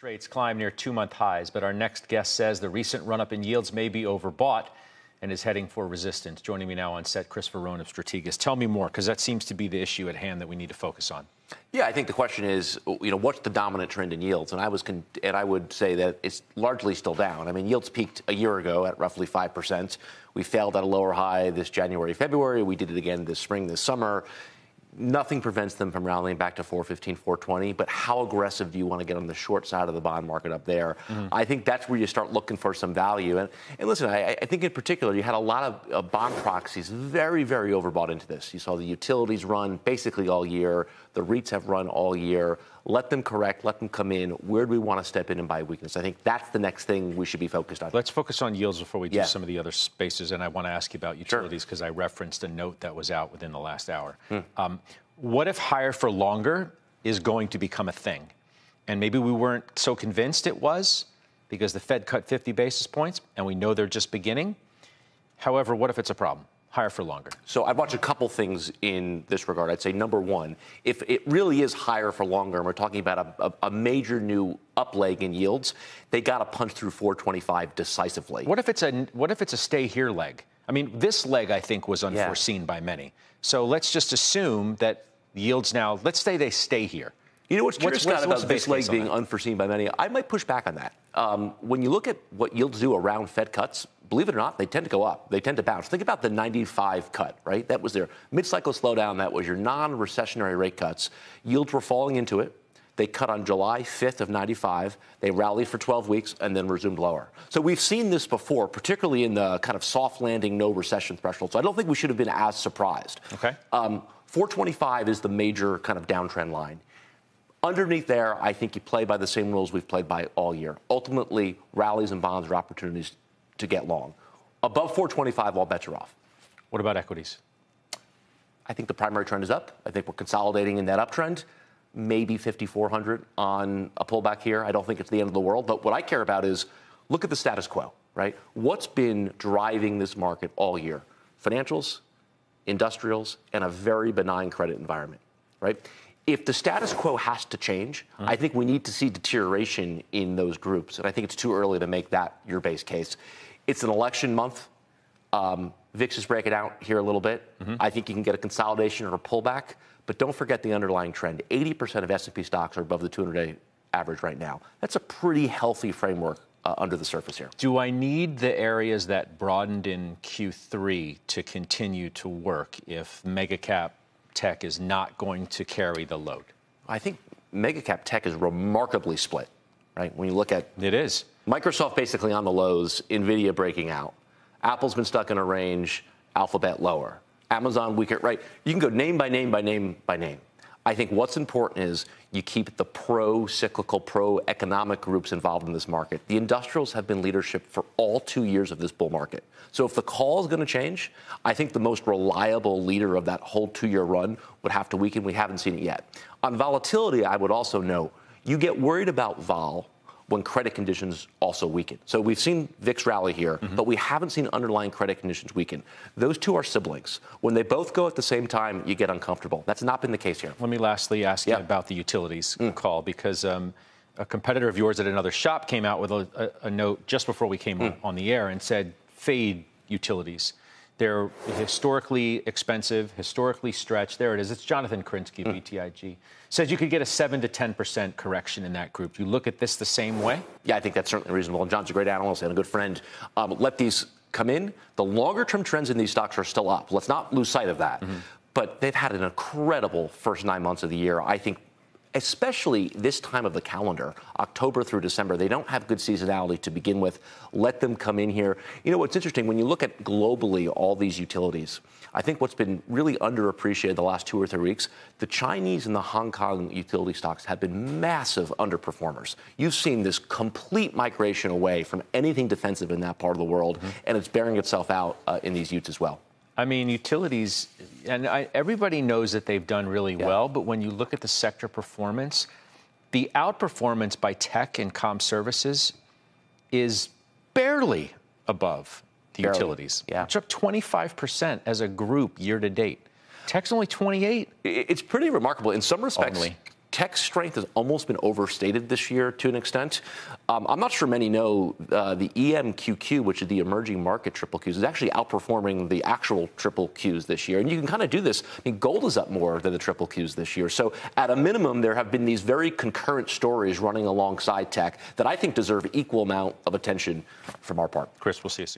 Rates climb near two-month highs, but our next guest says the recent run-up in yields may be overbought and is heading for resistance. Joining me now on set, Chris Verrone of Strategas. Tell me more, because that seems to be the issue at hand that we need to focus on. Yeah, I think the question is, what's the dominant trend in yields? And I would say that it's largely still down. I mean, yields peaked a year ago at roughly 5%. We failed at a lower high this January, February. We did it again this spring, this summer. Nothing prevents them from rallying back to 415, 420, but how aggressive do you want to get on the short side of the bond market up there? I think that's where you start looking for some value. And listen, I think in particular, you had a lot of bond proxies very, very overbought into this. You saw the utilities run basically all year. The REITs have run all year. Let them correct, let them come in. Where do we want to step in and buy weakness? I think that's the next thing we should be focused on. Let's focus on yields before we do some of the other spaces. And I want to ask you about utilities because I referenced a note that was out within the last hour. What if higher for longer is going to become a thing? And maybe we weren't so convinced it was because the Fed cut 50 basis points and we know they're just beginning. However, what if it's a problem? Higher for longer. So I've watched a couple things in this regard. I'd say number one, if it really is higher for longer, and we're talking about a major new up leg in yields, they got to punch through 425 decisively. What if it's a stay here leg? I mean, this leg I think was unforeseen by many. So let's just assume that yields now, let's say they stay here. You know what's curious, Scott, about this leg being unforeseen by many? I might push back on that. When you look at what yields do around Fed cuts, believe it or not, they tend to go up. They tend to bounce. Think about the 95 cut, right? That was their mid-cycle slowdown. That was your non-recessionary rate cuts. Yields were falling into it. They cut on July 5th of 95. They rallied for 12 weeks and then resumed lower. So we've seen this before, particularly in the kind of soft landing, no recession threshold. So I don't think we should have been as surprised. Okay. 425 is the major kind of downtrend line. Underneath there, I think you play by the same rules we've played by all year. Ultimately, rallies and bonds are opportunities to get long. Above 425, all bets are off. What about equities? I think the primary trend is up. I think we're consolidating in that uptrend. Maybe 5,400 on a pullback here. I don't think it's the end of the world. But what I care about is look at the status quo, right? What's been driving this market all year? Financials, industrials, and a very benign credit environment, right? If the status quo has to change, I think we need to see deterioration in those groups. And I think it's too early to make that your base case. It's an election month. VIX is breaking out here a little bit. I think you can get a consolidation or a pullback. But don't forget the underlying trend. 80% of S&P stocks are above the 200-day average right now. That's a pretty healthy framework under the surface here. Do I need the areas that broadened in Q3 to continue to work if mega cap tech is not going to carry the load? I think mega cap tech is remarkably split, right? When you look at it is Microsoft basically on the lows, Nvidia breaking out. Apple's been stuck in a range, Alphabet lower. Amazon weaker, right? You can go name by name by name by name. I think what's important is you keep the pro-cyclical, pro-economic groups involved in this market. The industrials have been leadership for all 2 years of this bull market. So if the call is going to change, I think the most reliable leader of that whole 2-year run would have to weaken. We haven't seen it yet. On volatility, I would also note, you get worried about vol when credit conditions also weaken. So we've seen VIX rally here, but we haven't seen underlying credit conditions weaken. Those two are siblings. When they both go at the same time, you get uncomfortable. That's not been the case here. Let me lastly ask you about the utilities call, because a competitor of yours at another shop came out with a note just before we came on the air and said, fade utilities. They're historically expensive, historically stretched. There it is. It's Jonathan Krinsky, BTIG. Says you could get a 7 to 10% correction in that group. You look at this the same way? Yeah, I think that's certainly reasonable. And John's a great analyst and a good friend. Let these come in. The longer-term trends in these stocks are still up. Let's not lose sight of that. But they've had an incredible first 9 months of the year. I think especially this time of the calendar, October through December, they don't have good seasonality to begin with. Let them come in here. You know, what's interesting, when you look at globally all these utilities, I think what's been really underappreciated the last 2 or 3 weeks, the Chinese and the Hong Kong utility stocks have been massive underperformers. You've seen this complete migration away from anything defensive in that part of the world, and it's bearing itself out in these UTs as well. I mean, utilities, and everybody knows that they've done really well, but when you look at the sector performance, the outperformance by tech and comm services is barely above the utilities. It's up 25% as a group year to date. Tech's only 28. It's pretty remarkable. In some respects, tech strength has almost been overstated this year to an extent. I'm not sure many know the EMQQ, which is the emerging market triple Qs, is actually outperforming the actual triple Qs this year. And you can kind of do this. I mean, gold is up more than the triple Qs this year. So at a minimum, there have been these very concurrent stories running alongside tech that I think deserve equal amount of attention from our part. Chris, we'll see you soon.